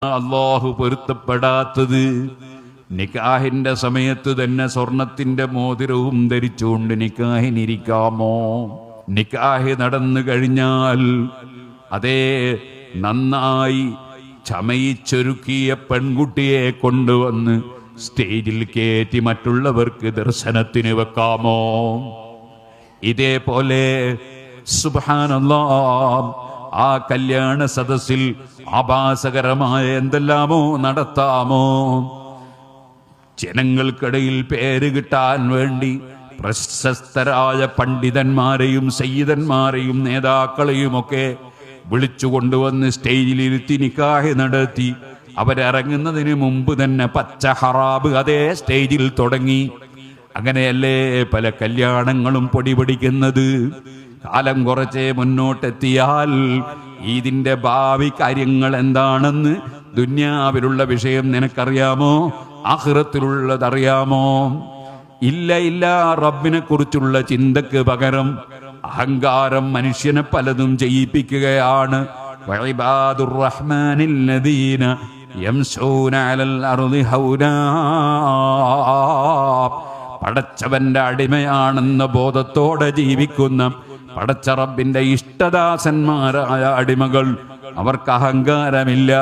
അല്ലാഹു പൊരുത്തപ്പെടാത്തത് നിക്കാഹിന്റെ സമയത്ത് തന്നെ സ്വർണത്തിന്റെ മോതിരവും ധരിച്ചുകൊണ്ട് നിക്കാഹിനിരിക്കാമോ? നിക്കാഹ് നടന്നു കഴിഞ്ഞാൽ അതേ നന്നായി ചമയിച്ചൊരുക്കിയ പെൺകുട്ടിയെ കൊണ്ടുവന്ന് സ്റ്റേജിൽ കയറ്റി മറ്റുള്ളവർക്ക് ദർശനത്തിന് വെക്കാമോ? ഇതേപോലെ സുബ്ഹാനല്ലാഹ് ആ കല്യാണ സദസ്സിൽ ആഭാസകരമായ എന്തെല്ലാമോ നടത്താമോ? ജനങ്ങൾക്കിടയിൽ പേര് കിട്ടാൻ വേണ്ടി പ്രശസ്തരായ പണ്ഡിതന്മാരെയും സയ്യിദന്മാരെയും നേതാക്കളെയും ഒക്കെ വിളിച്ചു കൊണ്ടുവന്ന് സ്റ്റേജിലിരുത്തി നിക്കാഹ് നടത്തി. അവരിറങ്ങുന്നതിന് മുമ്പ് തന്നെ പച്ച ഹറാബ് അതേ സ്റ്റേജിൽ തുടങ്ങി. അങ്ങനെയല്ലേ പല കല്യാണങ്ങളും പൊടിപിടിക്കുന്നത്. കാലം കുറച്ചേ മുന്നോട്ടെത്തിയാൽ ഇതിന്റെ ഭാവി കാര്യങ്ങൾ എന്താണെന്ന് ദുന്യാവിലുള്ള വിഷയം നിനക്കറിയാമോ? ആഖിറത്തിലുള്ളതറിയാമോ? ഇല്ല. റബ്ബിനെ കുറിച്ചുള്ള ചിന്തക്ക് പകരം അഹങ്കാരം മനുഷ്യനെ പലതും ചെയ്യിപ്പിക്കുകയാണ്. വഇബാദുർ റഹ്മാനിൽ ലദീന യംശൂന അലൽ അർളി ഹൗനാ. പടച്ചവന്റെ അടിമയാണെന്ന ബോധത്തോടെ ജീവിക്കുന്ന പടച്ച റബ്ബിന്റെ ഇഷ്ടദാസന്മാരായ അടിമകൾ, അവർക്ക് അഹങ്കാരമില്ല.